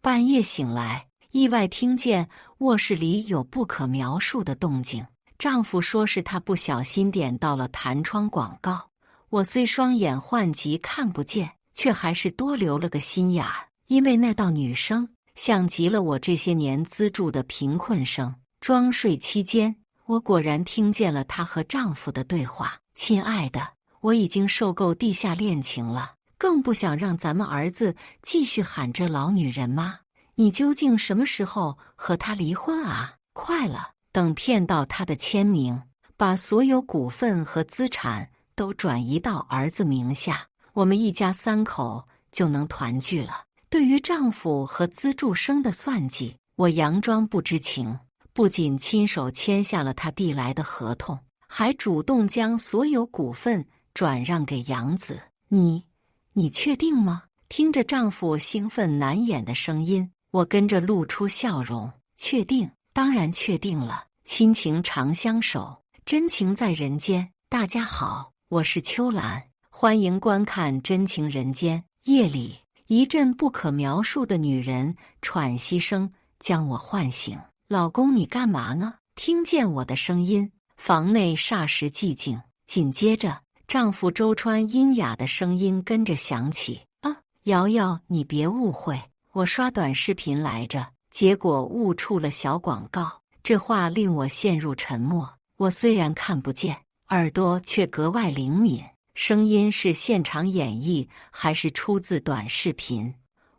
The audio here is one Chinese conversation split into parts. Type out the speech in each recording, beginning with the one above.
半夜醒来，意外听见卧室里有不可描述的动静。丈夫说是他不小心点到了弹窗广告，我虽双眼患疾看不见，却还是多留了个心眼儿，因为那道女声像极了我这些年资助的贫困生。装睡期间，我果然听见了她和丈夫的对话：“亲爱的，我已经受够地下恋情了，更不想让咱们儿子继续喊着老女人妈。你究竟什么时候和他离婚啊？快了，等骗到他的签名，把所有股份和资产都转移到儿子名下，我们一家3口就能团聚了。”对于丈夫和资助生的算计，我佯装不知情，不仅亲手签下了他递来的合同，还主动将所有股份转让给养子。你确定吗？听着丈夫兴奋难掩的声音，我跟着露出笑容。确定，当然确定了。亲情长相守，真情在人间。大家好，我是秋兰，欢迎观看《真情人间》。夜里，一阵不可描述的女人喘息声将我唤醒。老公，你干嘛呢？听见我的声音，房内霎时寂静。紧接着，丈夫周川阴哑的声音跟着响起：“瑶瑶，你别误会，我刷短视频来着，结果误触了小广告。”这话令我陷入沉默。我虽然看不见，耳朵却格外灵敏。声音是现场演绎还是出自短视频，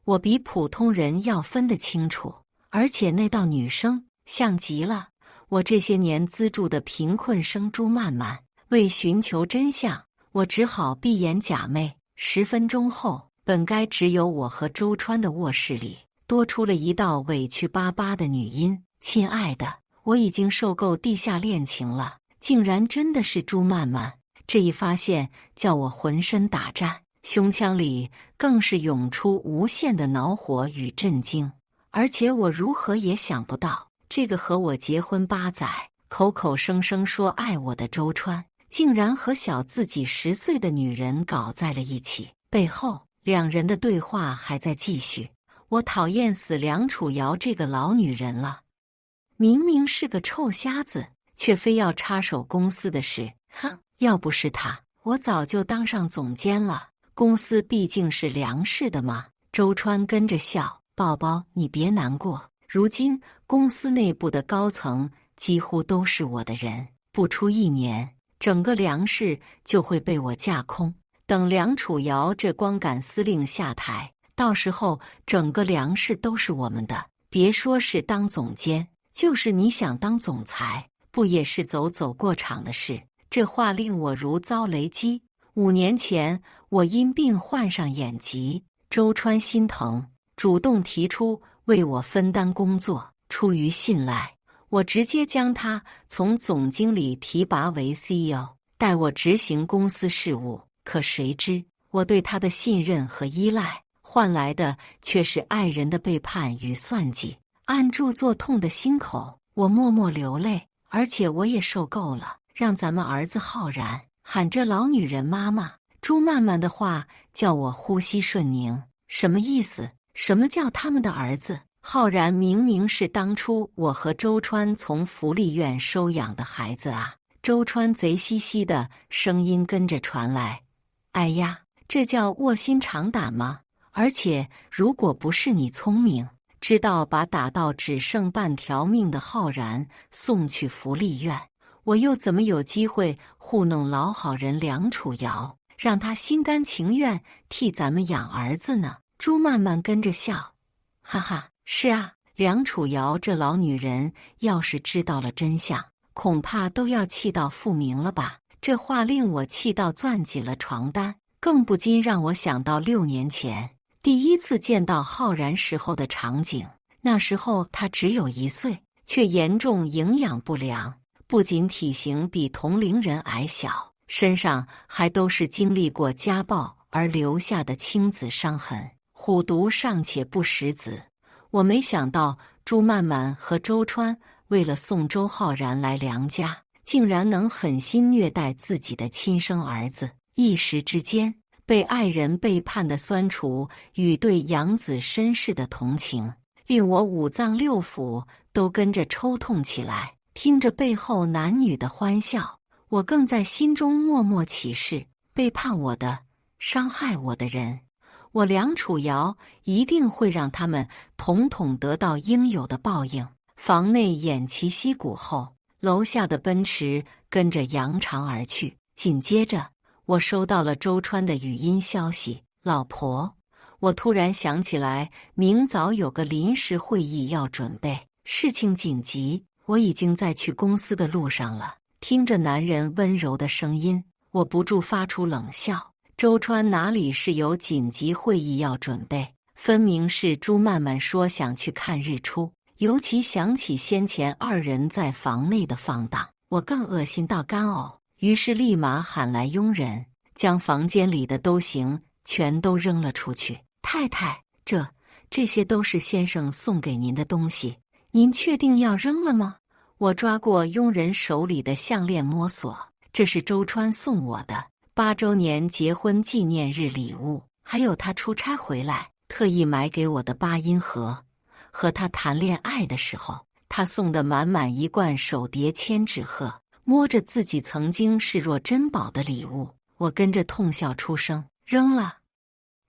我比普通人要分得清楚。而且那道女声像极了我这些年资助的贫困生朱曼曼。为寻求真相，我只好闭眼假寐。10分钟后，本该只有我和周川的卧室里，多出了一道委屈巴巴的女音：“亲爱的，我已经受够地下恋情了。”竟然真的是朱曼曼。这一发现叫我浑身打颤，胸腔里更是涌出无限的恼火与震惊。而且我如何也想不到，这个和我结婚8载、口口声声说爱我的周川，竟然和小自己10岁的女人搞在了一起。背后2人的对话还在继续。我讨厌死梁楚瑶这个老女人了，明明是个臭瞎子，却非要插手公司的事。哼！要不是他，我早就当上总监了。公司毕竟是梁氏的嘛。周川跟着笑：“宝宝，你别难过，如今公司内部的高层几乎都是我的人，不出1年，整个梁氏就会被我架空。等梁楚瑶这光杆司令下台，到时候整个梁氏都是我们的。别说是当总监，就是你想当总裁，不也是走过场的事？”这话令我如遭雷击。5年前，我因病患上眼疾，周川心疼，主动提出为我分担工作。出于信赖，我直接将他从总经理提拔为 CEO， 代我执行公司事务。可谁知，我对他的信任和依赖，换来的却是爱人的背叛与算计。按住作痛的心口，我默默流泪，而且我也受够了。让咱们儿子浩然喊着老女人妈妈。朱曼曼的话叫我呼吸顺宁。什么意思？什么叫他们的儿子？浩然明明是当初我和周川从福利院收养的孩子啊！周川贼兮兮的声音跟着传来：“哎呀，这叫卧薪尝胆吗？而且如果不是你聪明，知道把打到只剩半条命的浩然送去福利院，我又怎么有机会糊弄老好人梁楚瑶，让他心甘情愿替咱们养儿子呢？”朱曼曼跟着笑：“哈哈，是啊，梁楚瑶这老女人要是知道了真相，恐怕都要气到复明了吧？”这话令我气到攥紧了床单，更不禁让我想到6年前第一次见到浩然时候的场景。那时候他只有1岁，却严重营养不良，不仅体型比同龄人矮小，身上还都是经历过家暴而留下的青紫伤痕。虎毒尚且不食子，我没想到朱曼曼和周川为了送周浩然来梁家，竟然能狠心虐待自己的亲生儿子。一时之间，被爱人背叛的酸楚与对养子身世的同情，令我五脏六腑都跟着抽痛起来。听着背后男女的欢笑，我更在心中默默起誓：背叛我的、伤害我的人，我梁楚瑶一定会让他们统统得到应有的报应。房内偃旗息鼓后，楼下的奔驰跟着扬长而去。紧接着，我收到了周川的语音消息：老婆，我突然想起来，明早有个临时会议要准备，事情紧急，我已经在去公司的路上了。听着男人温柔的声音，我不住发出冷笑。周川哪里是有紧急会议要准备，分明是朱曼曼说想去看日出。尤其想起先前二人在房内的放荡，我更恶心到干呕。于是立马喊来佣人，将房间里的兜行全都扔了出去。太太，这些都是先生送给您的东西，您确定要扔了吗？我抓过佣人手里的项链摸索，这是周川送我的8周年结婚纪念日礼物，还有他出差回来特意买给我的8音盒，和他谈恋爱的时候他送的满满一罐手碟千纸鹤。摸着自己曾经视若珍宝的礼物，我跟着痛笑出声：扔了，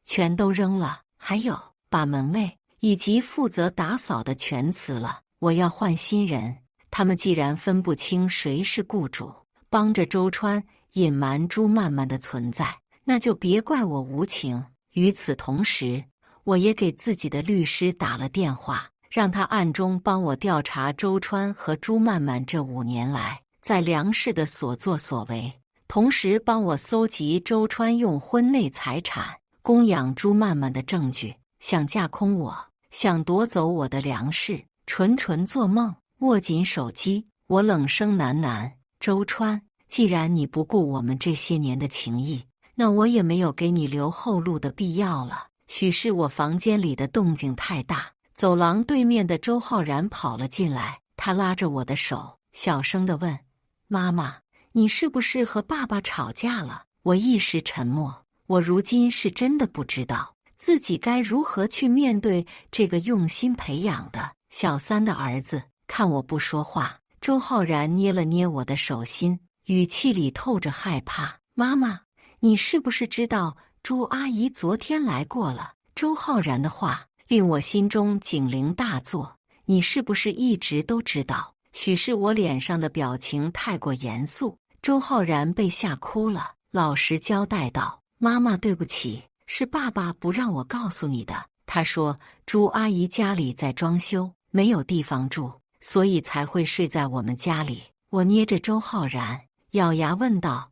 全都扔了。还有，把门卫以及负责打扫的全辞了，我要换新人。他们既然分不清谁是雇主，帮着周川隐瞒朱曼曼的存在，那就别怪我无情。与此同时，我也给自己的律师打了电话，让他暗中帮我调查周川和朱曼曼这5年来在梁氏的所作所为，同时帮我搜集周川用婚内财产供养朱曼曼的证据，想架空我，想夺走我的梁氏，纯纯做梦。握紧手机，我冷声喃喃：周川，既然你不顾我们这些年的情谊，那我也没有给你留后路的必要了。许是我房间里的动静太大，走廊对面的周浩然跑了进来，他拉着我的手，小声地问：妈妈，你是不是和爸爸吵架了？我一时沉默，我如今是真的不知道自己该如何去面对这个用心培养的小3的儿子。看我不说话，周浩然捏了捏我的手心，语气里透着害怕：妈妈，你是不是知道朱阿姨昨天来过了？周浩然的话令我心中警铃大作，你是不是一直都知道？许是我脸上的表情太过严肃，周浩然被吓哭了，老实交代道：妈妈对不起，是爸爸不让我告诉你的。他说朱阿姨家里在装修，没有地方住，所以才会睡在我们家里。我捏着周浩然，咬牙问道：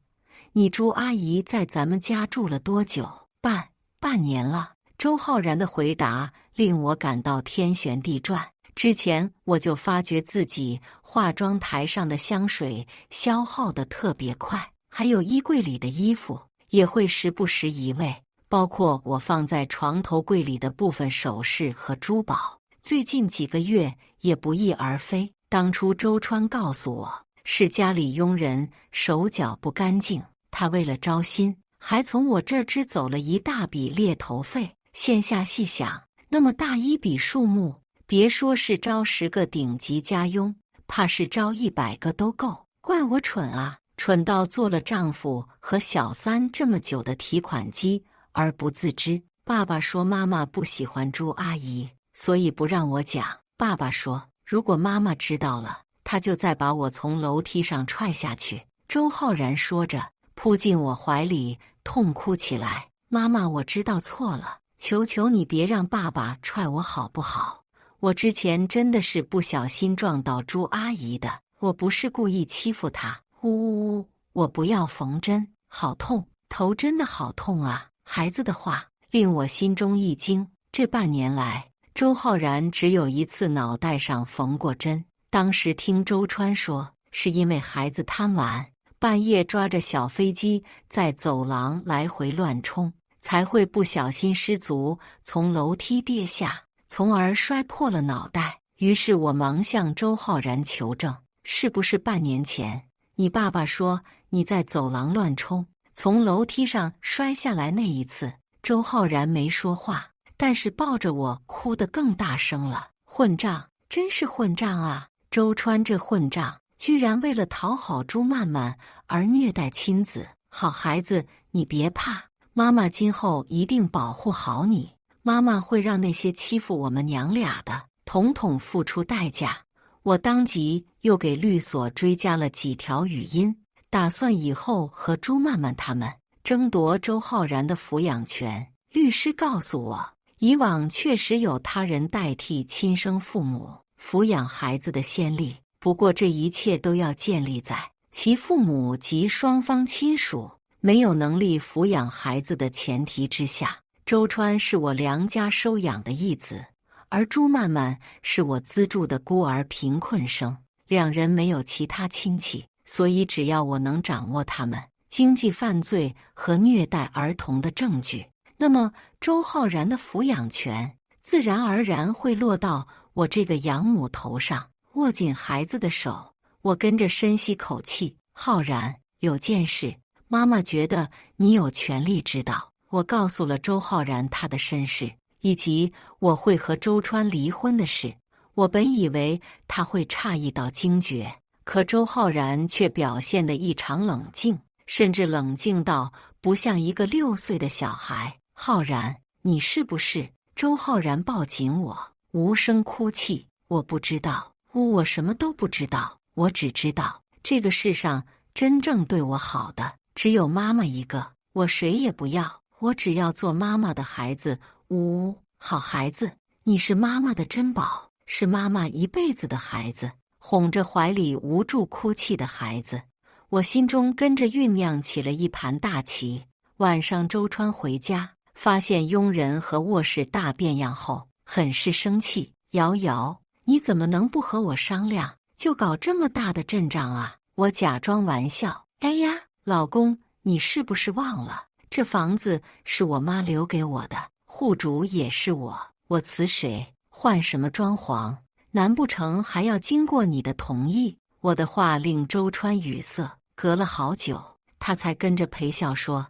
你朱阿姨在咱们家住了多久？半年了。周浩然的回答令我感到天旋地转。之前我就发觉自己化妆台上的香水消耗得特别快，还有衣柜里的衣服也会时不时移位，包括我放在床头柜里的部分首饰和珠宝，最近几个月也不翼而飞。当初周川告诉我，是家里佣人手脚不干净，他为了招新，还从我这儿支走了一大笔猎头费。现下细想，那么大一笔数目，别说是招10个顶级家佣，怕是招100个都够。怪我蠢啊，蠢到做了丈夫和小3这么久的提款机而不自知。爸爸说妈妈不喜欢朱阿姨，所以不让我讲。爸爸说如果妈妈知道了，他就再把我从楼梯上踹下去。周浩然说着，扑进我怀里，痛哭起来：妈妈，我知道错了，求求你别让爸爸踹我好不好？我之前真的是不小心撞到朱阿姨的，我不是故意欺负她。呜呜呜！我不要缝针，好痛，头真的好痛啊！孩子的话令我心中一惊。这半年来，周浩然只有一次脑袋上缝过针，当时听周川说，是因为孩子贪玩，半夜抓着小飞机在走廊来回乱冲，才会不小心失足从楼梯跌下，从而摔破了脑袋。于是我忙向周浩然求证，是不是半年前你爸爸说你在走廊乱冲，从楼梯上摔下来那一次，周浩然没说话，但是抱着我哭得更大声了。混账，真是混账啊！周川这混账，居然为了讨好朱曼曼而虐待亲子。好孩子，你别怕，妈妈今后一定保护好你。妈妈会让那些欺负我们娘俩的，统统付出代价。我当即又给律所追加了几条语音，打算以后和朱曼曼他们争夺周浩然的抚养权。律师告诉我，以往确实有他人代替亲生父母抚养孩子的先例，不过这一切都要建立在其父母及双方亲属没有能力抚养孩子的前提之下。周川是我梁家收养的义子，而朱曼曼是我资助的孤儿贫困生，两人没有其他亲戚，所以只要我能掌握他们经济犯罪和虐待儿童的证据，那么周浩然的抚养权自然而然会落到我这个养母头上。握紧孩子的手，我跟着深吸口气。浩然，有件事，妈妈觉得你有权利知道。我告诉了周浩然他的身世，以及我会和周川离婚的事。我本以为他会诧异到惊觉，可周浩然却表现得异常冷静，甚至冷静到不像一个6岁的小孩。浩然，你是不是？周浩然抱紧我，无声哭泣。我不知道，我什么都不知道，我只知道这个世上真正对我好的只有妈妈一个，我谁也不要，我只要做妈妈的孩子。呜，好孩子，你是妈妈的珍宝，是妈妈一辈子的孩子。哄着怀里无助哭泣的孩子，我心中跟着酝酿起了一盘大棋。晚上周川回家，发现佣人和卧室大变样后，很是生气。瑶瑶，你怎么能不和我商量，就搞这么大的阵仗啊？我假装玩笑。哎呀，老公，你是不是忘了，这房子是我妈留给我的，户主也是我辞谁，换什么装潢，难不成还要经过你的同意？我的话令周川语塞，隔了好久，他才跟着陪笑说，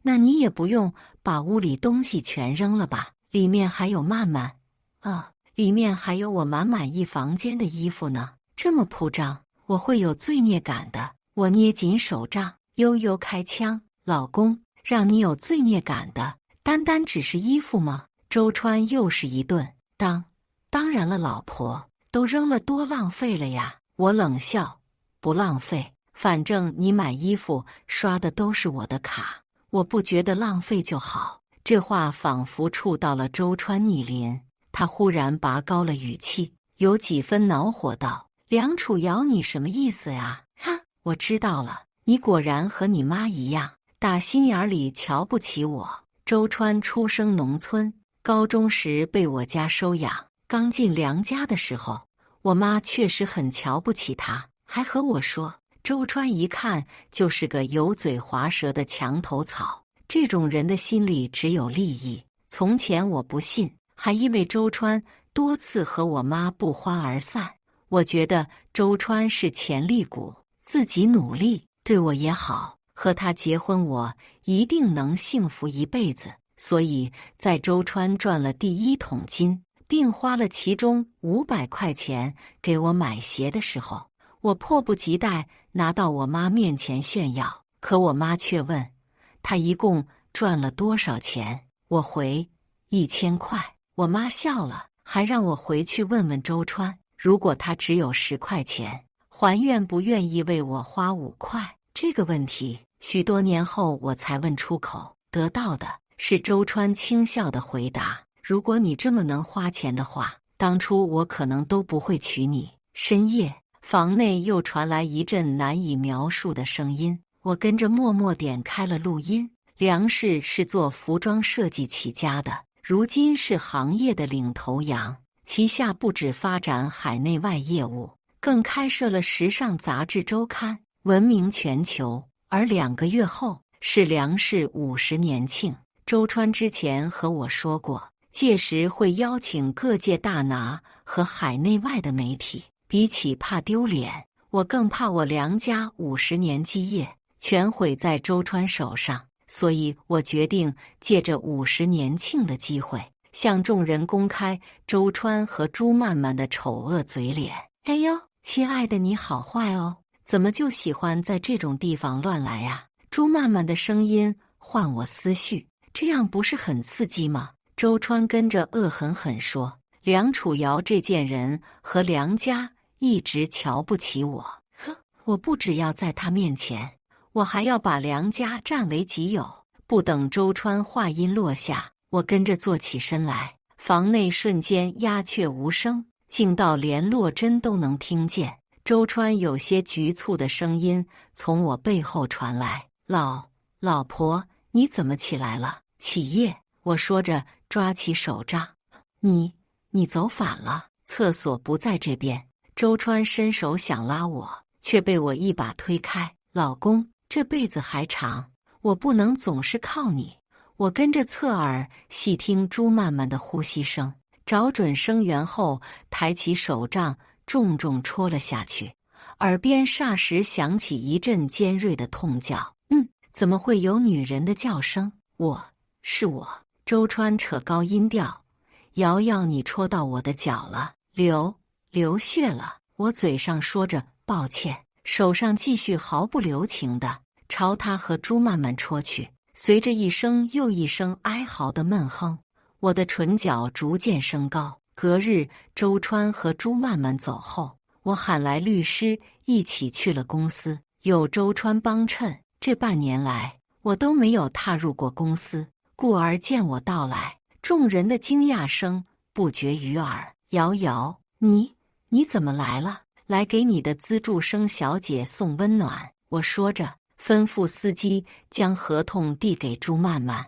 那你也不用把屋里东西全扔了吧，里面还有曼曼啊，里面还有我满满一房间的衣服呢，这么铺张，我会有罪孽感的。我捏紧手杖，悠悠开枪，老公，让你有罪孽感的，单单只是衣服吗？周川又是一顿当然了，老婆，都扔了多浪费了呀。我冷笑，不浪费，反正你买衣服刷的都是我的卡，我不觉得浪费就好。这话仿佛触到了周川逆鳞，他忽然拔高了语气，有几分恼火道，梁楚瑶，你什么意思呀？哈，我知道了，你果然和你妈一样，打心眼里瞧不起我。周川出生农村，高中时被我家收养，刚进梁家的时候，我妈确实很瞧不起他，还和我说，周川一看就是个油嘴滑舌的墙头草，这种人的心里只有利益。从前我不信，还因为周川多次和我妈不欢而散。我觉得周川是潜力股，自己努力，对我也好，和他结婚我一定能幸福一辈子。所以在周川赚了第1桶金，并花了其中500块钱给我买鞋的时候，我迫不及待拿到我妈面前炫耀。可我妈却问，他一共赚了多少钱？我回1000块。我妈笑了，还让我回去问问周川，如果他只有10块钱，还愿不愿意为我花5块？这个问题许多年后我才问出口，得到的是周川轻笑的回答，如果你这么能花钱的话，当初我可能都不会娶你。深夜，房内又传来一阵难以描述的声音，我跟着默默点开了录音。梁氏是做服装设计起家的，如今是行业的领头羊，旗下不止发展海内外业务，更开设了时尚杂志周刊，闻名全球。而2个月后是梁氏50年庆，周川之前和我说过，届时会邀请各界大拿和海内外的媒体。比起怕丢脸，我更怕我梁家50年基业全毁在周川手上，所以我决定借着50年庆的机会，向众人公开周川和朱曼曼的丑恶嘴脸。哎呦，亲爱的，你好坏哦，怎么就喜欢在这种地方乱来啊？朱曼曼的声音唤我思绪，这样不是很刺激吗？周川跟着恶狠狠说：“梁楚瑶这贱人和梁家一直瞧不起我，呵，我不只要在他面前，我还要把梁家占为己有。”不等周川话音落下，我跟着坐起身来，房内瞬间鸦雀无声，静到连洛真都能听见。周川有些局促的声音从我背后传来：“老婆，你怎么起来了？起夜！”我说着抓起手杖：“你走反了，厕所不在这边。”周川伸手想拉我，却被我一把推开：“老公，这辈子还长，我不能总是靠你。”我跟着侧耳细听朱曼曼的呼吸声，找准声源后，抬起手杖重重戳了下去，耳边霎时响起一阵尖锐的痛叫。怎么会有女人的叫声？是我。周川扯高音调：“瑶瑶，你戳到我的脚了，流血了。”我嘴上说着抱歉，手上继续毫不留情地朝他和朱曼曼戳去。随着一声又一声哀嚎的闷哼，我的唇角逐渐升高。隔日，周川和朱曼曼走后，我喊来律师一起去了公司。有周川帮衬，这半年来我都没有踏入过公司，故而见我到来，众人的惊讶声不绝于耳。“瑶瑶，你怎么来了？来给你的资助生小姐送温暖。”我说着，吩咐司机将合同递给朱曼曼。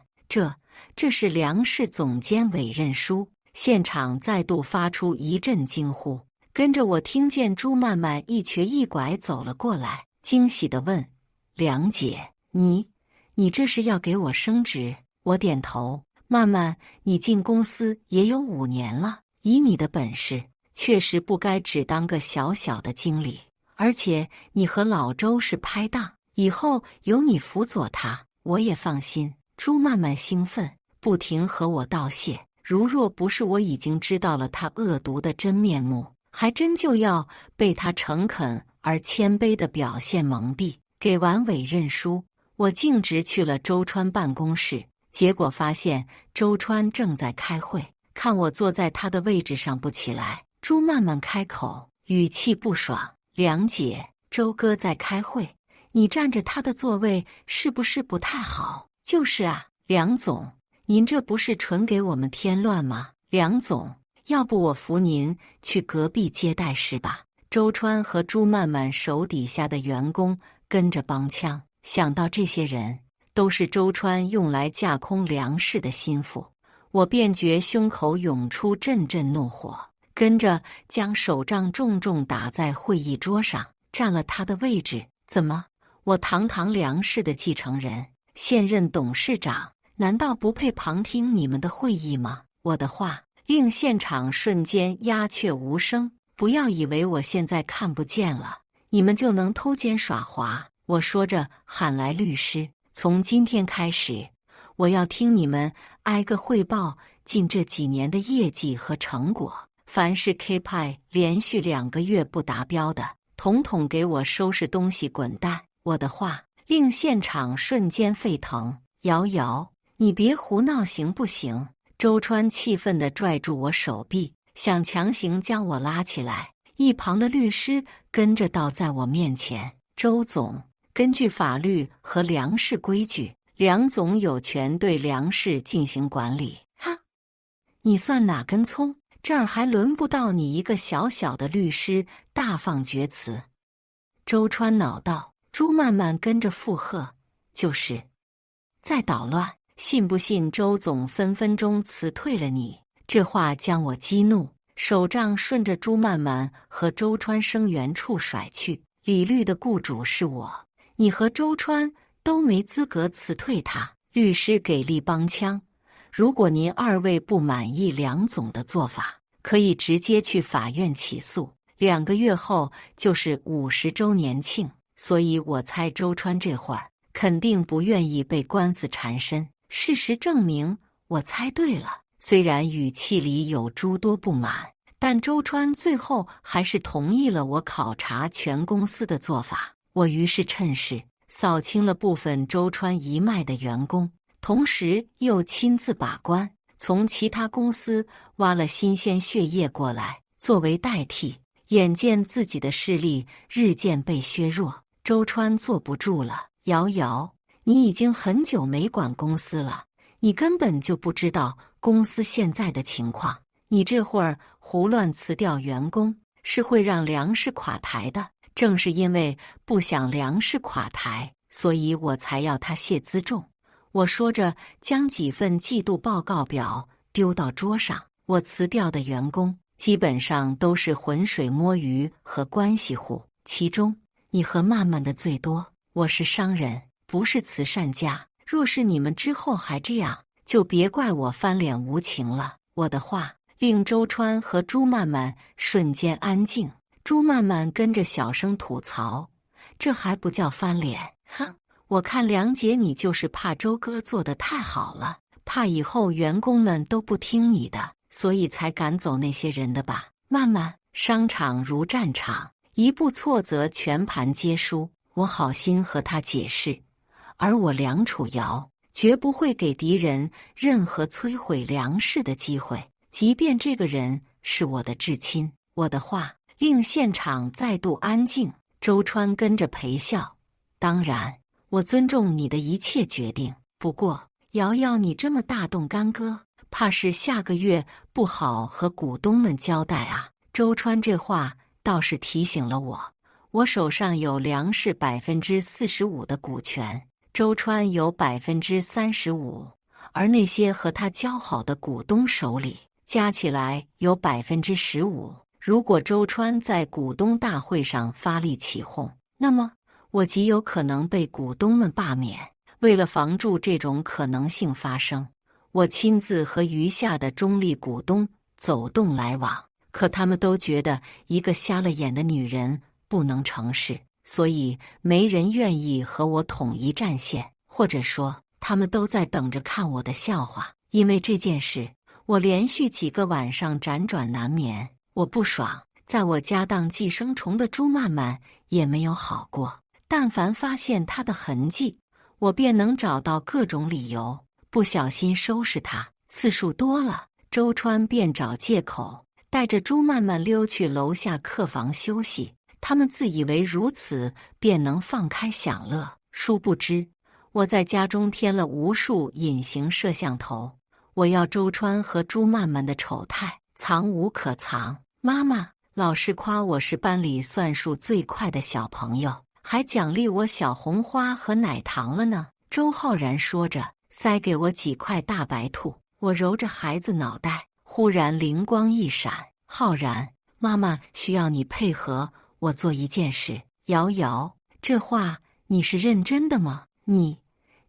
这是梁氏总监委任书。现场再度发出一阵惊呼，跟着我听见朱曼曼一瘸一拐走了过来，惊喜地问：“梁姐，你这是要给我升职？”我点头：“曼曼，你进公司也有5年了，以你的本事，确实不该只当个小小的经理。而且你和老周是拍档，以后有你辅佐他，我也放心。”朱曼曼兴奋，不停和我道谢。如若不是我已经知道了他恶毒的真面目，还真就要被他诚恳而谦卑的表现蒙蔽。给完委任书，我径直去了周川办公室，结果发现周川正在开会。看我坐在他的位置上不起来，朱曼曼开口，语气不爽：“梁姐，周哥在开会，你占着他的座位是不是不太好？”“就是啊，梁总，您这不是纯给我们添乱吗？”“梁总，要不我扶您去隔壁接待室吧。”周川和朱曼曼手底下的员工跟着帮腔，想到这些人都是周川用来架空梁氏的心腹，我便觉胸口涌出阵阵怒火，跟着将手杖重重打在会议桌上，占了他的位置。怎么，我堂堂梁氏的继承人，现任董事长，难道不配旁听你们的会议吗？我的话令现场瞬间鸦雀无声。不要以为我现在看不见了，你们就能偷奸耍滑。我说着喊来律师，从今天开始，我要听你们挨个汇报近这几年的业绩和成果。凡是 KPI 连续2个月不达标的，统统给我收拾东西滚蛋。我的话令现场瞬间沸腾。瑶瑶，你别胡闹行不行？周川气愤地拽住我手臂，想强行将我拉起来。一旁的律师跟着倒在我面前：“周总，根据法律和梁氏规矩，梁总有权对梁氏进行管理。”“哈，你算哪根葱？这儿还轮不到你一个小小的律师大放厥词。”周川恼道。朱曼曼跟着附和：“就是在捣乱，信不信周总分分钟辞退了你？”这话将我激怒，手杖顺着朱曼曼和周川声源处甩去。“李律的雇主是我，你和周川都没资格辞退他。”律师给力帮腔：“如果您2位不满意梁总的做法，可以直接去法院起诉，2个月后就是50周年庆，所以我猜周川这会儿肯定不愿意被官司缠身。事实证明，我猜对了。虽然语气里有诸多不满，但周川最后还是同意了我考察全公司的做法。我于是趁势扫清了部分周川一脉的员工，同时又亲自把关，从其他公司挖了新鲜血液过来作为代替。眼见自己的势力日渐被削弱，周川坐不住了。瑶瑶，你已经很久没管公司了，你根本就不知道公司现在的情况。你这会儿胡乱辞掉员工，是会让粮食垮台的。正是因为不想粮食垮台，所以我才要他卸资重。我说着，将几份季度报告表丢到桌上。我辞掉的员工基本上都是浑水摸鱼和关系户，其中你和曼曼的最多。我是商人，不是慈善家。若是你们之后还这样，就别怪我翻脸无情了。我的话令周川和朱曼曼瞬间安静。朱曼曼跟着小声吐槽：“这还不叫翻脸？哼！我看梁姐你就是怕周哥做得太好了，怕以后员工们都不听你的，所以才赶走那些人的吧？”曼曼，商场如战场，一步错则全盘皆输。我好心和他解释，而我梁楚瑶绝不会给敌人任何摧毁粮食的机会，即便这个人是我的至亲。我的话令现场再度安静。周川跟着陪笑：“当然，我尊重你的一切决定。不过，瑶瑶你这么大动干戈，怕是下个月不好和股东们交代啊。”周川这话倒是提醒了我，我手上有粮食45%的股权，周川有35%，而那些和他交好的股东手里加起来有15%。如果周川在股东大会上发力起哄，那么我极有可能被股东们罢免。为了防住这种可能性发生，我亲自和余下的中立股东走动来往，可他们都觉得一个瞎了眼的女人不能成事，所以没人愿意和我统一战线，或者说他们都在等着看我的笑话。因为这件事，我连续几个晚上辗转难眠。我不爽，在我家当寄生虫的朱曼曼也没有好过。但凡发现她的痕迹，我便能找到各种理由，不小心收拾她。次数多了，周川便找借口带着朱曼曼溜去楼下客房休息。他们自以为如此便能放开享乐，殊不知我在家中添了无数隐形摄像头。我要周川和朱曼曼的丑态藏无可藏。妈妈老是夸我是班里算术最快的小朋友，还奖励我小红花和奶糖了呢。周浩然说着，塞给我几块大白兔。我揉着孩子脑袋，忽然灵光一闪：“浩然，妈妈需要你配合我做一件事。”瑶瑶，这话你是认真的吗？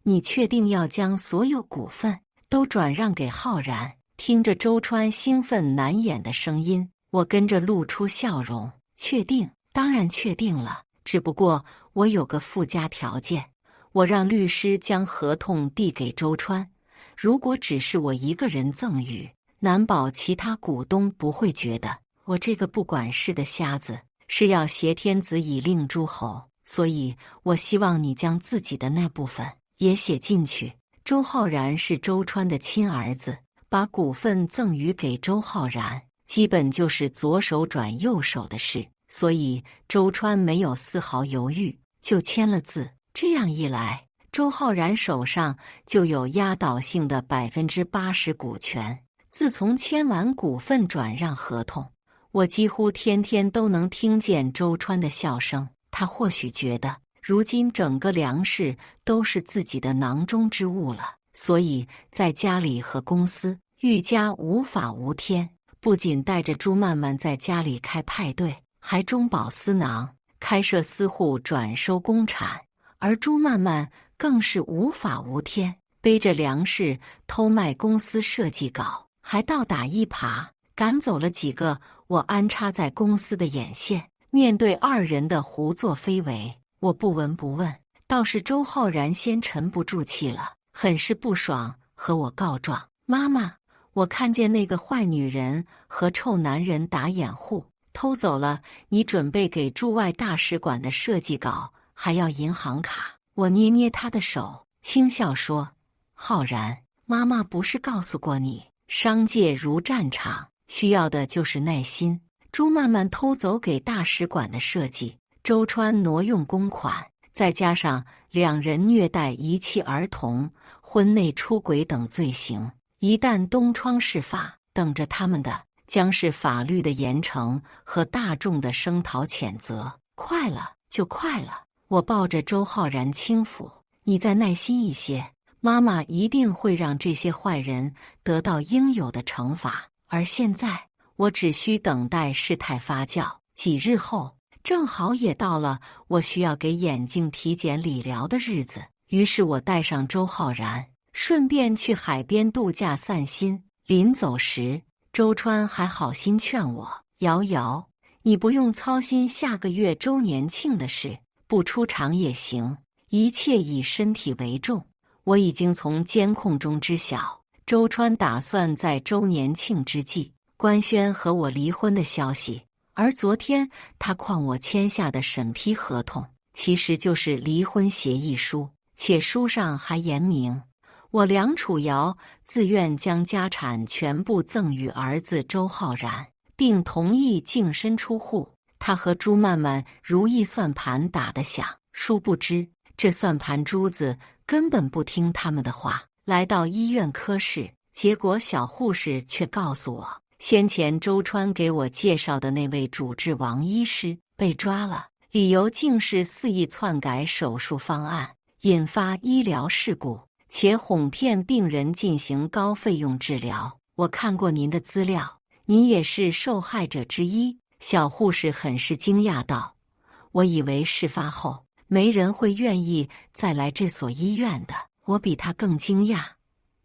你确定要将所有股份都转让给浩然？听着周川兴奋难掩的声音，我跟着露出笑容：“确定，当然确定了。只不过我有个附加条件，我让律师将合同递给周川。如果只是我一个人赠与，难保其他股东不会觉得我这个不管事的瞎子是要挟天子以令诸侯。所以我希望你将自己的那部分也写进去。”周浩然是周川的亲儿子，把股份赠与给周浩然，基本就是左手转右手的事，所以周川没有丝毫犹豫，就签了字。这样一来，周浩然手上就有压倒性的80%股权。自从签完股份转让合同，我几乎天天都能听见周川的笑声。他或许觉得如今整个粮食都是自己的囊中之物了，所以在家里和公司愈加无法无天。不仅带着朱曼曼在家里开派对，还中饱私囊，开设私户转收公产。而朱曼曼更是无法无天，背着粮食偷卖公司设计稿，还倒打一耙，赶走了几个我安插在公司的眼线。面对二人的胡作非为，我不闻不问，倒是周浩然先沉不住气了，很是不爽，和我告状：妈妈，我看见那个坏女人和臭男人打掩护，偷走了你准备给驻外大使馆的设计稿，还要银行卡。我捏捏他的手，轻笑说：浩然，妈妈不是告诉过你，商界如战场，需要的就是耐心。朱曼曼偷走给大使馆的设计，周川挪用公款，再加上两人虐待遗弃儿童、婚内出轨等罪行，一旦东窗事发，等着他们的将是法律的严惩和大众的声讨谴责。快了就快了，我抱着周浩然轻抚，你再耐心一些，妈妈一定会让这些坏人得到应有的惩罚。而现在我只需等待事态发酵，几日后正好也到了我需要给眼镜体检理疗的日子。于是我带上周浩然，顺便去海边度假散心。临走时，周川还好心劝我：瑶瑶，你不用操心下个月周年庆的事，不出场也行，一切以身体为重。我已经从监控中知晓，周川打算在周年庆之际官宣和我离婚的消息，而昨天他诓我签下的审批合同，其实就是离婚协议书，且书上还言明，我梁楚瑶自愿将家产全部赠与儿子周浩然，并同意净身出户。他和朱曼曼如意算盘打得响，殊不知这算盘珠子根本不听他们的话。来到医院科室，结果小护士却告诉我，先前周川给我介绍的那位主治王医师被抓了，理由竟是肆意篡改手术方案，引发医疗事故，且哄骗病人进行高费用治疗。我看过您的资料，您也是受害者之一。小护士很是惊讶道：我以为事发后没人会愿意再来这所医院的。我比他更惊讶，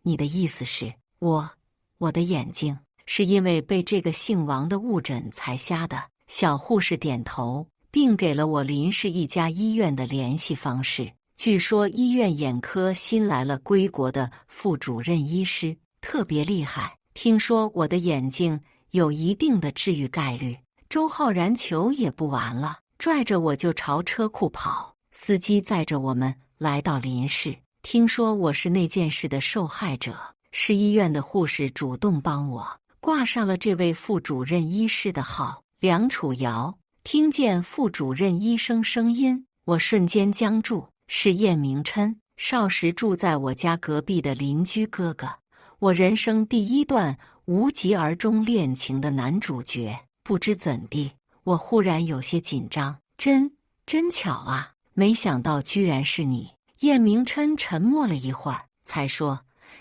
你的意思是，我的眼睛是因为被这个姓王的误诊才瞎的？小护士点头，并给了我邻市一家医院的联系方式。据说医院眼科新来了归国的副主任医师，特别厉害，听说我的眼睛有一定的治愈概率。周浩然求也不完了，拽着我就朝车库跑。司机载着我们来到邻市，听说我是那件事的受害者，是医院的护士主动帮我挂上了这位副主任医师的号，梁楚瑶。听见副主任医生声音，我瞬间僵住，是叶明琛，少时住在我家隔壁的邻居哥哥，我人生第一段无疾而终恋情的男主角。不知怎地，我忽然有些紧张，真巧啊，没想到居然是你。叶明琛沉默了一会儿，才说：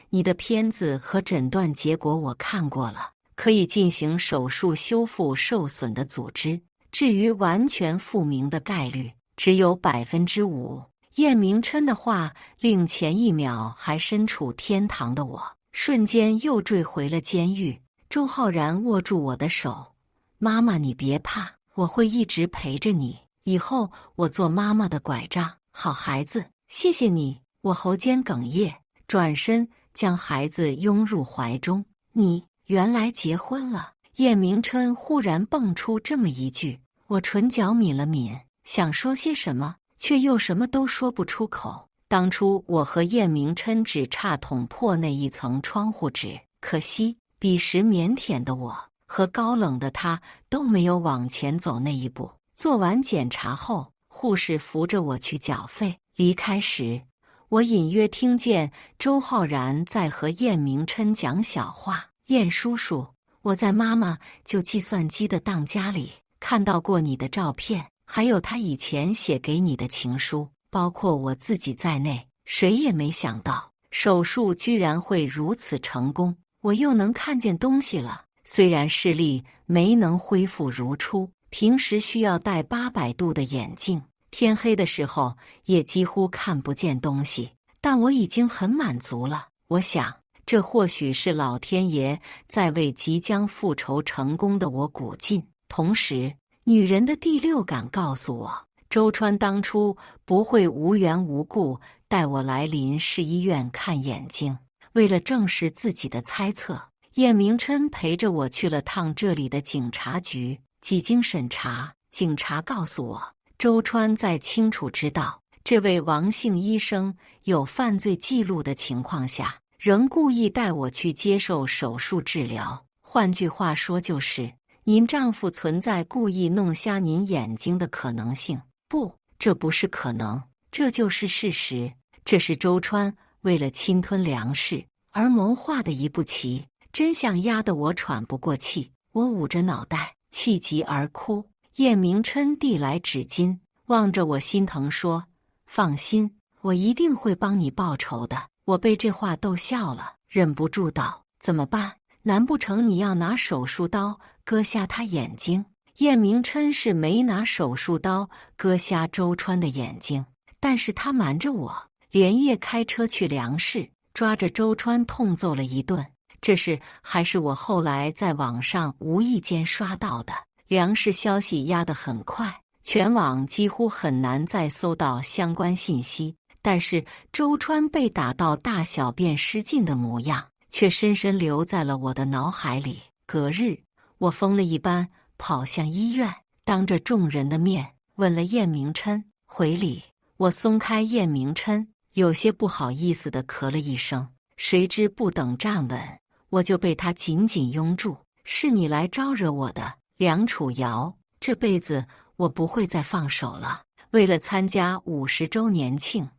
你的片子和诊断结果我看过了，可以进行手术修复受损的组织，至于完全复明的概率只有5%。叶明琛的话令前一秒还身处天堂的我瞬间又坠回了监狱。周浩然握住我的手：妈妈，你别怕，我会一直陪着你，以后我做妈妈的拐杖。好孩子，谢谢你。我喉间哽咽，转身将孩子拥入怀中。你原来结婚了？叶明琛忽然蹦出这么一句，我唇角抿了抿，想说些什么，却又什么都说不出口。当初我和叶明琛只差捅破那一层窗户纸，可惜彼时腼腆的我和高冷的他都没有往前走那一步。做完检查后，护士扶着我去缴费。离开时，我隐约听见周浩然在和叶明琛讲小话：叶叔叔，我在妈妈旧计算机的当家里看到过你的照片，还有他以前写给你的情书，包括我自己在内，谁也没想到手术居然会如此成功，我又能看见东西了。虽然视力没能恢复如初，平时需要戴800度的眼镜，天黑的时候也几乎看不见东西，但我已经很满足了。我想，这或许是老天爷在为即将复仇成功的我鼓劲。同时，女人的第六感告诉我，周川当初不会无缘无故带我来林市医院看眼睛。为了证实自己的猜测，叶明琛陪着我去了趟这里的警察局。几经审查，警察告诉我，周川在清楚知道这位王姓医生有犯罪记录的情况下，仍故意带我去接受手术治疗。换句话说，就是您丈夫存在故意弄瞎您眼睛的可能性。不，这不是可能，这就是事实。这是周川为了侵吞粮食而谋划的一步棋，真相压得我喘不过气。我捂着脑袋，气急而哭。叶明琛递来纸巾，望着我心疼说：“放心，我一定会帮你报仇的。”我被这话逗笑了，忍不住道：“怎么办？难不成你要拿手术刀割瞎他眼睛？”叶明琛是没拿手术刀割瞎周川的眼睛，但是他瞒着我，连夜开车去粮市，抓着周川痛揍了一顿。这事还是我后来在网上无意间刷到的。粮市消息压得很快，全网几乎很难再搜到相关信息，但是周川被打到大小便失禁的模样却深深留在了我的脑海里。隔日，我疯了一般跑向医院，当着众人的面吻了叶明琛。回礼，我松开叶明琛，有些不好意思地咳了一声，谁知不等站稳，我就被他紧紧拥住。是你来招惹我的，梁楚瑶，这辈子我不会再放手了。为了参加50周年庆，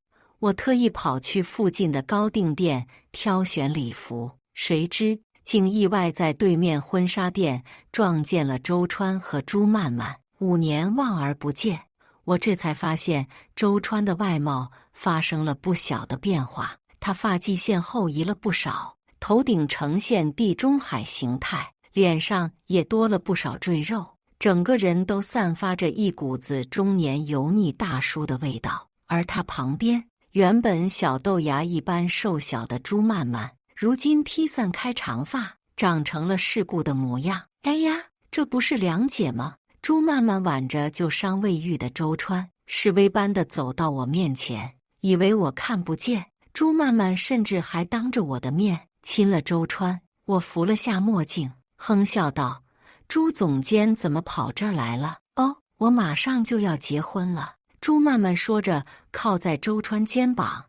我特意跑去附近的高定店挑选礼服，谁知竟意外在对面婚纱店撞见了周川和朱曼曼。5年望而不见，我这才发现周川的外貌发生了不小的变化。他发际线后移了不少，头顶呈现地中海形态，脸上也多了不少赘肉，整个人都散发着一股子中年油腻大叔的味道。而他旁边原本小豆芽一般瘦小的朱曼曼，如今披散开长发，长成了世故的模样。哎呀，这不是梁姐吗？朱曼曼挽着旧伤未愈的周川，示威般地走到我面前，以为我看不见。朱曼曼甚至还当着我的面亲了周川。我扶了下墨镜，哼笑道：“朱总监怎么跑这儿来了？”“哦，我马上就要结婚了。”朱曼曼说着靠在周川肩膀，“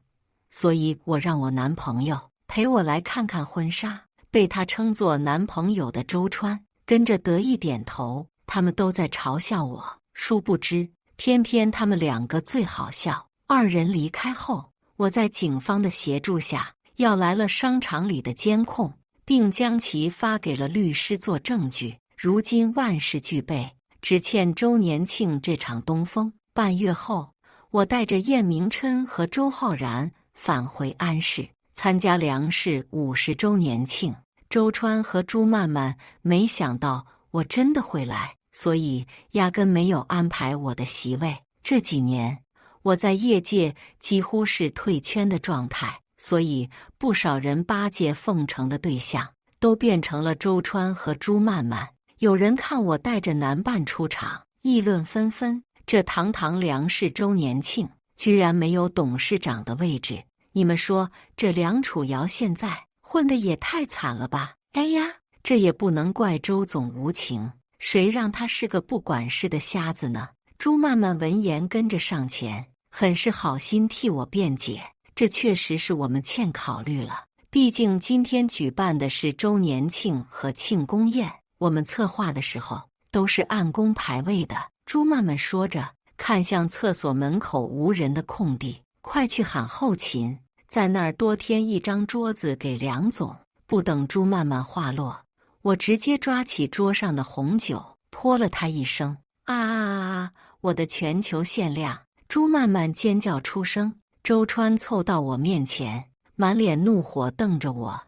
所以我让我男朋友陪我来看看婚纱。”被他称作男朋友的周川跟着得意点头。他们都在嘲笑我，殊不知偏偏他们2个最好笑。2人离开后，我在警方的协助下要来了商场里的监控，并将其发给了律师做证据。如今万事俱备，只欠周年庆这场东风。半月后，我带着叶明琛和周浩然返回安市，参加梁市50周年庆。周川和朱曼曼没想到我真的会来，所以压根没有安排我的席位。这几年我在业界几乎是退圈的状态，所以不少人巴结奉承的对象都变成了周川和朱曼曼。有人看我带着男伴出场，议论纷纷。这堂堂梁市周年庆居然没有董事长的位置，你们说这梁楚瑶现在混得也太惨了吧？哎呀，这也不能怪周总无情，谁让他是个不管事的瞎子呢？朱曼曼闻言跟着上前，很是好心替我辩解，这确实是我们欠考虑了，毕竟今天举办的是周年庆和庆功宴，我们策划的时候都是按工排位的。朱曼曼说着看向厕所门口无人的空地，快去喊后勤，在那儿多添一张桌子给梁总。不等朱曼曼话落，我直接抓起桌上的红酒泼了他一声。啊！我的全球限量！朱曼曼尖叫出声。周川凑到我面前，满脸怒火瞪着我。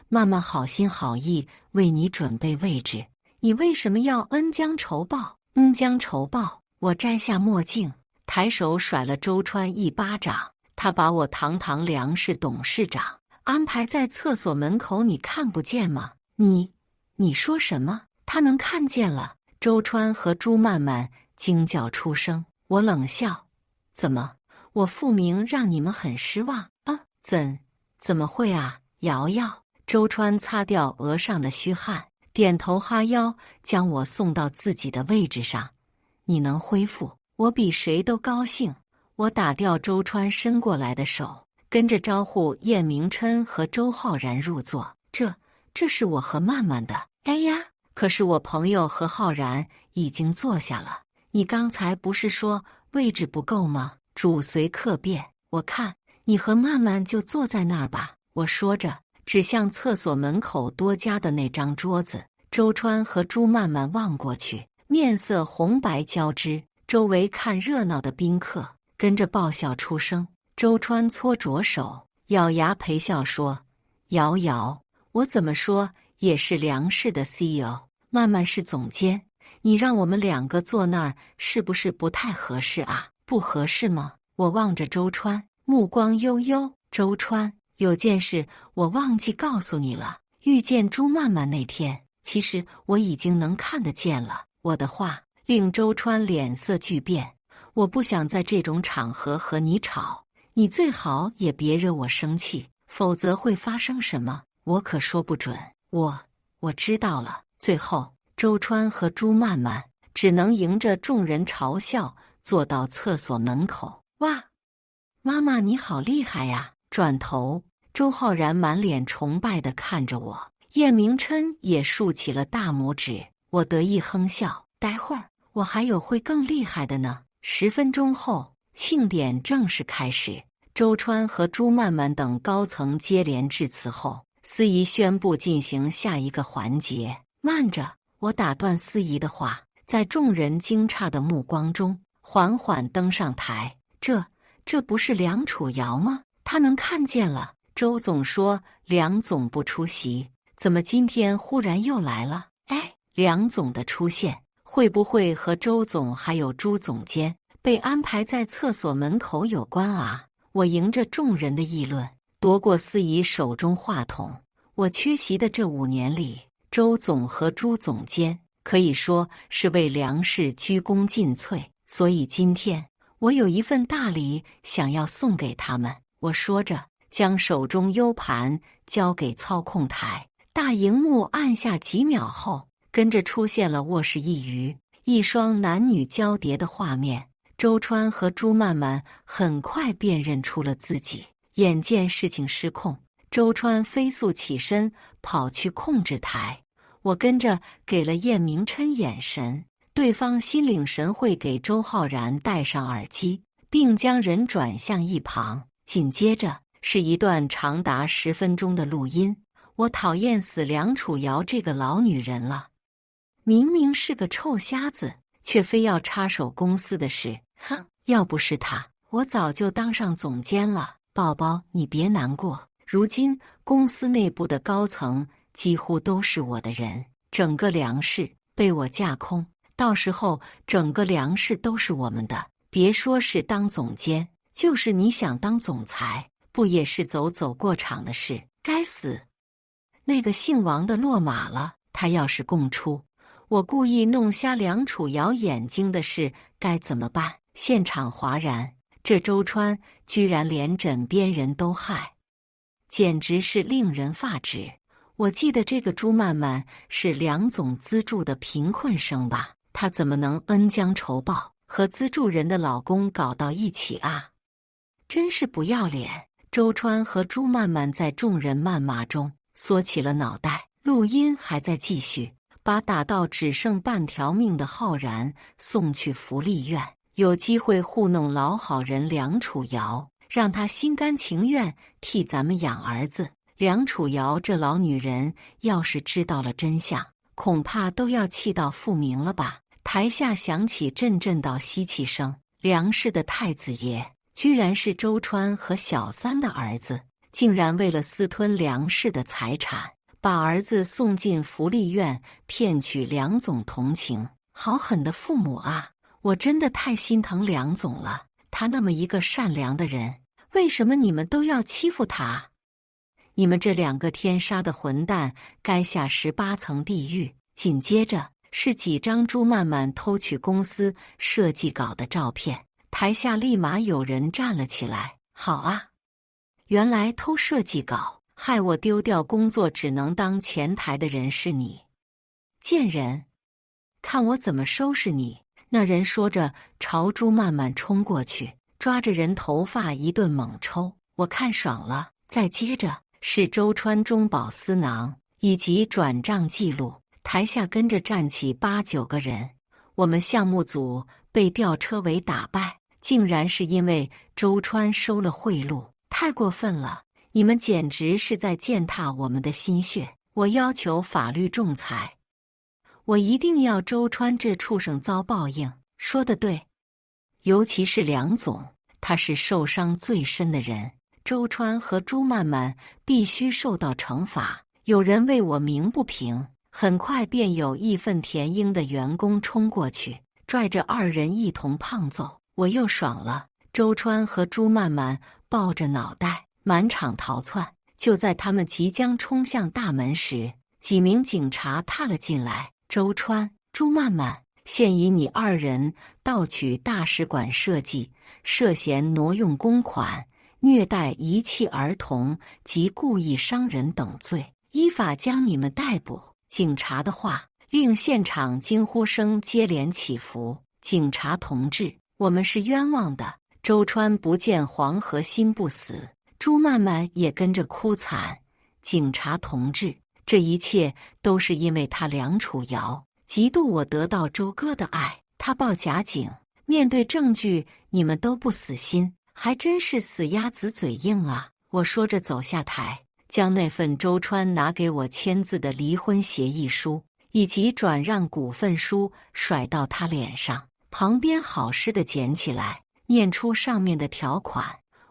曼曼好心好意为你准备位置，你为什么要恩将仇报？恩将仇报！我摘下墨镜，抬手甩了周川一巴掌。他把我堂堂梁市董事长安排在厕所门口，你看不见吗？你说什么？他能看见了！周川和朱曼曼惊叫出声。我冷笑：“怎么，我复明让你们很失望啊？”“怎么会啊？”瑶瑶。周川擦掉额上的虚汗，点头哈腰，将我送到自己的位置上。“你能恢复，我比谁都高兴。”我打掉周川伸过来的手，跟着招呼叶明琛和周浩然入座。这是我和曼曼的。哎呀，可是我朋友和浩然已经坐下了。你刚才不是说位置不够吗？主随客便，我看你和曼曼就坐在那儿吧。我说着，指向厕所门口多加的那张桌子。周川和朱曼曼望过去，面色红白交织。周围看热闹的宾客跟着爆笑出声。周川搓着手，咬牙陪笑说：“瑶瑶，我怎么说也是梁氏的 CEO， 曼曼是总监，你让我们两个坐那儿，是不是不太合适啊？不合适吗？”我望着周川，目光悠悠。周川，有件事我忘记告诉你了。遇见朱曼曼那天，其实我已经能看得见了。我的话令周川脸色巨变。我不想在这种场合和你吵，你最好也别惹我生气，否则会发生什么，我可说不准。我知道了。最后，周川和朱曼曼只能迎着众人嘲笑，坐到厕所门口。哇，妈妈你好厉害呀！转头，周浩然满脸崇拜地看着我，叶明琛也竖起了大拇指。我得意哼笑，待会儿我还有会更厉害的呢。10分钟后，庆典正式开始。周川和朱曼曼等高层接连致辞后，司仪宣布进行下一个环节。慢着，我打断司仪的话，在众人惊诧的目光中，缓缓登上台。这不是梁楚瑶吗？他能看见了。周总说梁总不出席，怎么今天忽然又来了？哎，梁总的出现会不会和周总还有朱总监被安排在厕所门口有关啊？我迎着众人的议论，夺过司仪手中话筒。我缺席的这5年里，周总和朱总监可以说是为梁氏鞠躬尽瘁，所以今天我有一份大礼想要送给他们。我说着，将手中 U 盘交给操控台，大荧幕按下几秒后，跟着出现了卧室一隅，一双男女交叠的画面。周川和朱曼曼很快辨认出了自己，眼见事情失控，周川飞速起身跑去控制台，我跟着给了叶明琛眼神，对方心领神会给周浩然戴上耳机，并将人转向一旁。紧接着是一段长达10分钟的录音。我讨厌死梁楚瑶这个老女人了，明明是个臭瞎子，却非要插手公司的事。哼，要不是她，我早就当上总监了。宝宝，你别难过，如今公司内部的高层几乎都是我的人，整个梁氏被我架空，到时候整个梁氏都是我们的。别说是当总监，就是你想当总裁，不也是走过场的事？该死，那个姓王的落马了，他要是供出我故意弄瞎梁楚瑶眼睛的事，该怎么办？现场哗然，这周川居然连枕边人都害，简直是令人发指。我记得这个朱曼曼是梁总资助的贫困生吧？她怎么能恩将仇报，和资助人的老公搞到一起啊？真是不要脸！周川和朱曼曼在众人谩骂中缩起了脑袋。录音还在继续，把打到只剩半条命的浩然送去福利院，有机会糊弄老好人梁楚瑶，让他心甘情愿替咱们养儿子。梁楚瑶这老女人要是知道了真相，恐怕都要气到复明了吧。台下响起阵阵道吸气声，梁氏的太子爷居然是周川和小三的儿子，竟然为了私吞梁氏的财产，把儿子送进福利院，骗取梁总同情。好狠的父母啊！我真的太心疼梁总了，他那么一个善良的人，为什么你们都要欺负他？你们这2个天杀的混蛋，该下18层地狱！紧接着是几张朱曼曼偷取公司设计稿的照片。台下立马有人站了起来。好啊，原来偷设计稿，害我丢掉工作只能当前台的人是你，贱人！看我怎么收拾你！那人说着，朝朱曼曼冲过去，抓着人头发一顿猛抽。我看爽了。再接着是周川中饱私囊以及转账记录，台下跟着站起8、9个人。我们项目组被吊车尾打败，竟然是因为周川收了贿赂，太过分了！你们简直是在践踏我们的心血！我要求法律仲裁，我一定要周川这畜生遭报应。说得对，尤其是梁总，他是受伤最深的人。周川和朱曼曼必须受到惩罚。有人为我鸣不平，很快便有义愤填膺的员工冲过去，拽着2人一同胖揍。我又爽了。周川和朱曼曼抱着脑袋满场逃窜。就在他们即将冲向大门时，几名警察踏了进来。周川、朱曼曼，现以你2人盗取大使馆设计，涉嫌挪用公款、虐待遗弃儿童及故意伤人等罪，依法将你们逮捕。警察的话令现场惊呼声接连起伏。警察同志，我们是冤枉的。周川不见黄河心不死，朱曼曼也跟着哭惨。警察同志，这一切都是因为他梁楚瑶嫉妒我得到周哥的爱，他报假警，面对证据你们都不死心，还真是死鸭子嘴硬啊！我说着走下台，将那份周川拿给我签字的离婚协议书以及转让股份书甩到他脸上，旁边好似的捡起来，念出上面的条款：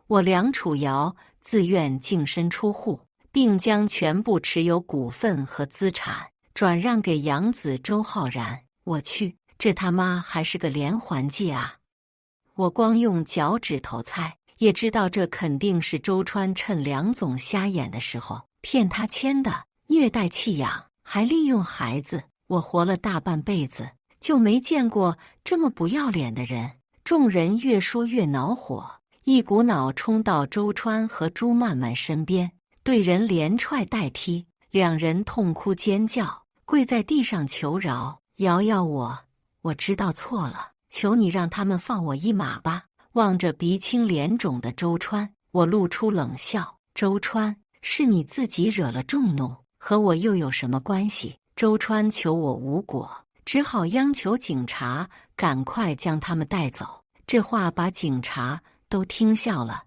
我梁楚瑶自愿净身出户，并将全部持有股份和资产转让给养子周浩然。我去，这他妈还是个连环计啊！我光用脚趾头猜，也知道这肯定是周川趁梁总瞎眼的时候骗他签的，虐待弃养，还利用孩子。我活了大半辈子，就没见过这么不要脸的人。众人越说越恼火，一股脑冲到周川和朱曼曼身边，对人连踹带踢，2人痛哭尖叫，跪在地上求饶：瑶瑶我知道错了，求你让他们放我一马吧。望着鼻青脸肿的周川，我露出冷笑：周川，是你自己惹了众怒，和我又有什么关系？周川求我无果，只好央求警察赶快将他们带走。这话把警察都听笑了，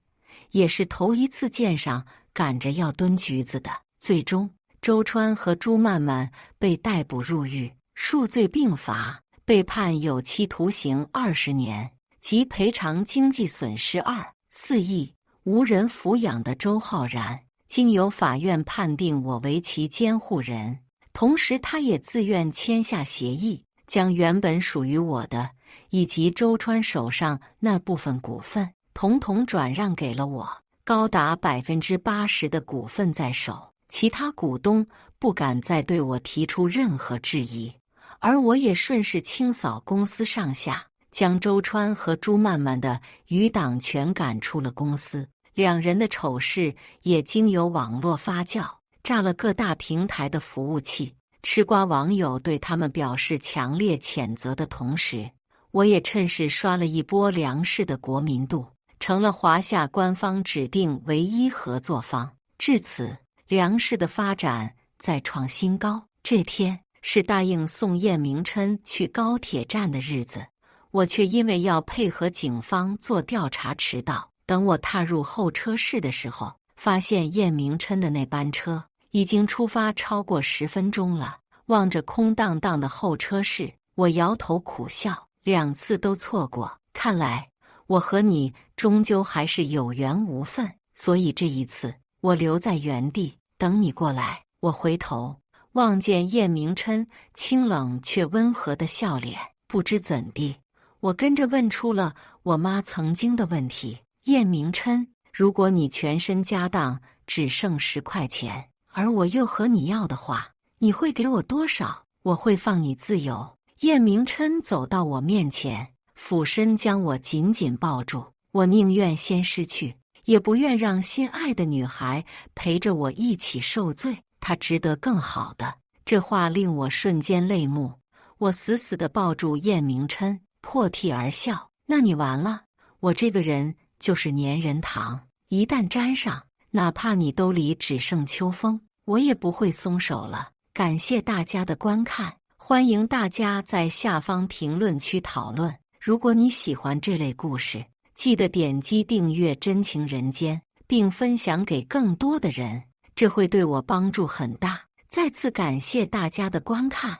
也是头一次见上赶着要蹲局子的。最终，周川和朱曼曼被逮捕入狱，数罪并罚，被判有期徒刑20年及赔偿经济损失2.4亿。无人抚养的周浩然，经由法院判定我为其监护人，同时他也自愿签下协议，将原本属于我的以及周川手上那部分股份统统转让给了我，高达80%的股份在手，其他股东不敢再对我提出任何质疑。而我也顺势清扫公司上下，将周川和朱曼曼的余党全赶出了公司。2人的丑事也经由网络发酵，炸了各大平台的服务器。吃瓜网友对他们表示强烈谴责的同时，我也趁势刷了一波梁氏的国民度，成了华夏官方指定唯一合作方。至此，梁氏的发展再创新高。这天是答应送叶明琛去高铁站的日子，我却因为要配合警方做调查迟到。等我踏入候车室的时候，发现叶明琛的那班车已经出发超过10分钟了。望着空荡荡的候车室，我摇头苦笑，2次都错过，看来我和你终究还是有缘无分。所以这一次，我留在原地等你过来。我回头望见叶明琛清冷却温和的笑脸，不知怎地，我跟着问出了我妈曾经的问题：叶明琛，如果你全身家当只剩10块钱，而我又和你要的话，你会给我多少？我会放你自由。叶明琛走到我面前，俯身将我紧紧抱住。我宁愿先失去，也不愿让心爱的女孩陪着我一起受罪。她值得更好的。这话令我瞬间泪目。我死死地抱住叶明琛，破涕而笑。那你完了，我这个人就是粘人糖，一旦沾上，哪怕你兜里只剩秋风，我也不会松手了。感谢大家的观看，欢迎大家在下方评论区讨论。如果你喜欢这类故事，记得点击订阅真情人间，并分享给更多的人，这会对我帮助很大。再次感谢大家的观看。